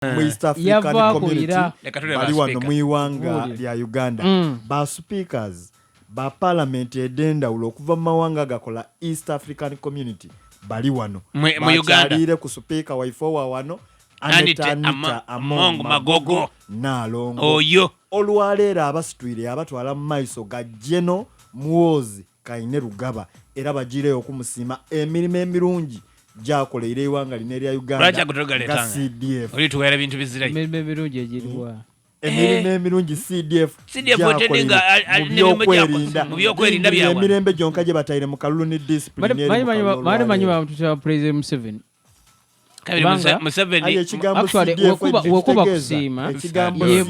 mu East African Community bali wano mu iwanga lya Uganda ba speakers ba parliament edendawulo okuva mu mawanga gakola East African Community bali wano mu Uganda alire ku speaker waifowa wano Anita Among Magogo Nalongo oyo olwaleero abasitwire abatwala mu maiso ga Jeno Muwozi Kaine Rugaba era bagireyo okumusima emirimu emirungi gyakoleire iwanga lino erya Uganda ga CDF oli tuwera bintu bizirayo emirimu emirungi egiriwa emirimu emirungi CDF otendinga mu byokwerinda byawa emirembe gyonka gye bataire mu kalulu ne discipline manyi bamututira President Museveni Museveni wekuba kusiima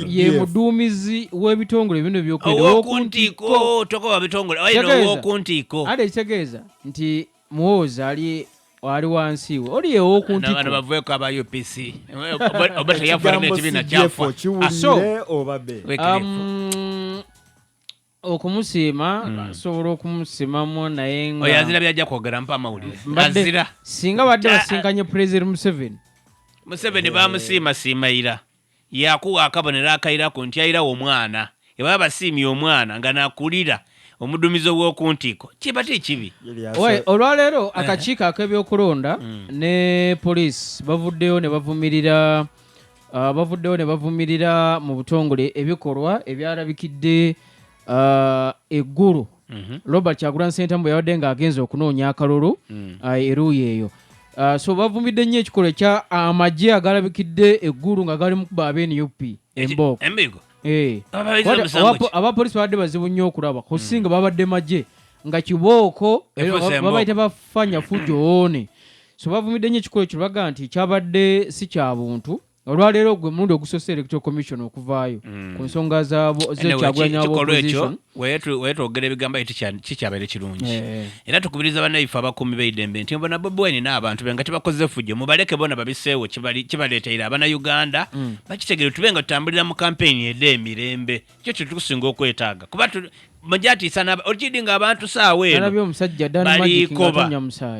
ye muduumizi w'ebitongole bino byokwerinda owokuntiko tokoba bitongole owokuntiko ate kitegeeza nti Muhoozi ali wansi we oli yewokuntiko ano bavueko aba UPC oba teyavana n'ekibiina kyafa okumusiima basobola okumusiimamu naye nga oyazira byajja kwogera mpa amawulire azira singa badde basinkanye President Museveni bamusiimasiimayira yakuwa akabonero akayirako nti ayirawo omwana ebaba basiimye omwana nga nakulira omudumizi w'okuntiko kiba tekibi olwaleero akakiiko ak'ebyokulonda ne poliisi bavuddeyo ne bavumirira mu butongole ebikolwa ebyalabikidde eggulu Robert Kyagulanyi Ssentamu bwe yabadde ng'agenze okunoonya akalulu eruuyi eyo so bavumidde nnyo ekikolwa ekya amagye agalabikidde eggulu nga gali mu kuba ab'NUP embooko abapoliisi babadde bazibu nnyo okulaba kusinga babadde magye nga kibooko babayita bafanya fujoone so bavumidde nnyo ekikolwa ekyo baga nti kyabadde si kya buntu olwaleero gwe mulundi ogusoose Electoral Commission okuvaayo ku nsonga Kyagulanyi opposition wetwogera ebigambo kikyabaire kirungi era tukubiriza bannayiffe abakuumi b'eddembe nti bona Bobi Wine n'abantu be nga tebakoze fujjo mubaleke bona babiseewo kibaleetera abana-Uganda bakitegere tube nga tutambulira mu kampeyini ed'emirembe kyo tetukusinga okwetaaga kuba mujatiisa olukidi nga abantu saawa eno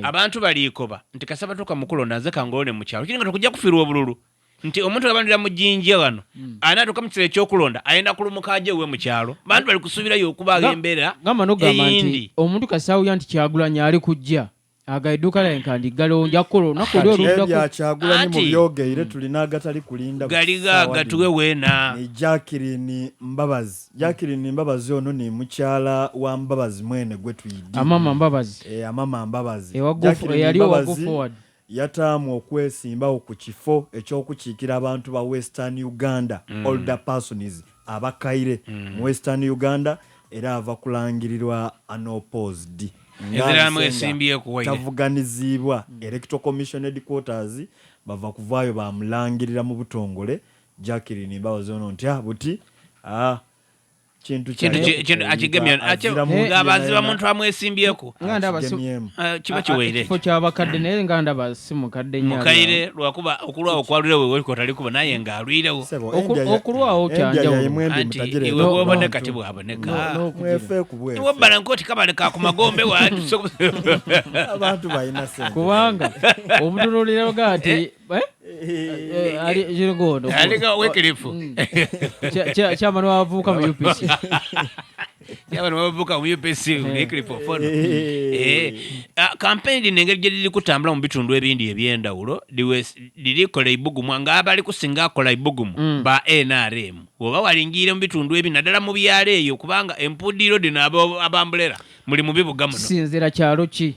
abantu baliikoba nti kasaba toka mukulonda nze kangolone mu kyalo kiri nga tukujja kufiirwa obululu nti omuntu abandira mu Jinja wano anatuka mu kiseera ekyokulonda ayenda kulumukaje we mu kyalo bantu bali kusuubirayo okuba embeera gamba nogamba nti omuntu kasawuya nti Kyagulanyi ali kujja agaiduka lenkandi galonja kolona kulya Kyagulanyi mu byogeire tulina agatali kulinda galiga gatuwe weena ni Jacqueline Mbabazi ono ni mukyala wa Mbabazi mwene gwe tuyidi amama Mbabazi yali owago forward yataamu okwesimbawo ku kifo ekyokukiikira abantu ba Western Uganda older persons abakaire mu Western Uganda era ava kulangirirwa unopposed tavuganizibwa Electoral Commission Headquarters bava kuvaayo bamulangirira mu butongole Jacqueline Mbabazi ono nti buti kintu akigemya abaziba muntu amwesimbyeko kiba kiweire kifo ky'abakadde naye nga ndaba si mukadde nnyo mukaire lwakuba okulwawo kwalwirewo weliko talikuba naye ng'alwirewo okulwawo kyanjawulo iwe bwoboneka tibwaboneka wabbala nkooti kabaleka ku magombe abantu balina sente kubanga obutunulira ga nti aliga wekirifu kyamani wavuuka mu UPC kampeyini lino engeri gye liri kutambula mu bitundu ebindi eby'endawulo lirikola ibugumu nga abali kusinga akola ibugumu ba NRM oba walingire mu bitundu ebi naddala mu byalo eyo kubanga empuddiro dino abambulera muli mu bibuga muno sinzira kyalo ki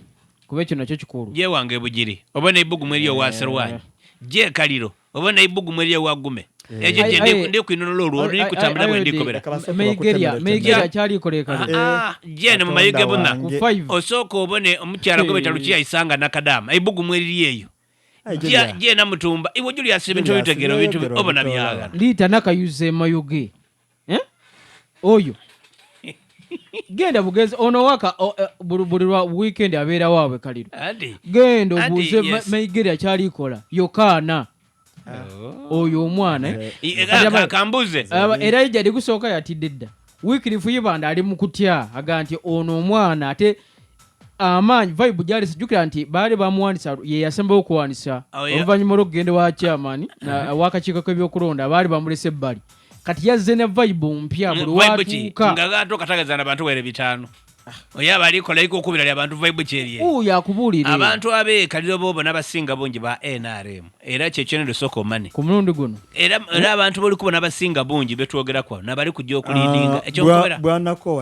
kuba ekyo nakyo kikulu gye wange bugiri obona ibugumu eriyo wa Serwanyi gye kaliro obona ibugumu eriyo wa Gume eje ndi kwinonolo olwo ndi kutambula bwe ndikobera Meigeria kyali koleka jene mu mayige bonna osoko obone omukyala gwe betalukiya isanga nakadama ibugumu eriyo eyo je na mutumba iwo Julius bintu bitegero bintu obona byaga lita nakayuze mayuge oyo genda bugezi ono waka buli lwa weekend abeera waabwe kaliro genda obuuze Meigeria kyali kola yokana oyo omwana kambuze era ijja likusooka yatidde dda Wycliffe Yibanda ali mu kutya aga nti ono omwana ate amaanyi vibe gyali sijjukira nti baali bamuwanisa ye yasembayo okuwanisa oluvannyuma lw'okugenda wa chairman w'akakiiko k'ebyokulonda baali bamulese ebbali kati yazze ne vibe mpya buli watuuka nga gato katagazana abantu were 5 oyo abalikola iko okubira abantu vibe kyeriye oyo akubuulire abantu abeekalira bobo n'abasinga bungi ba NRM era kyekyenero soko mane ku mulundi guno era abantu bali kubona abasinga bungi betwogerako nabali kujja okulindinga ekyo bwanako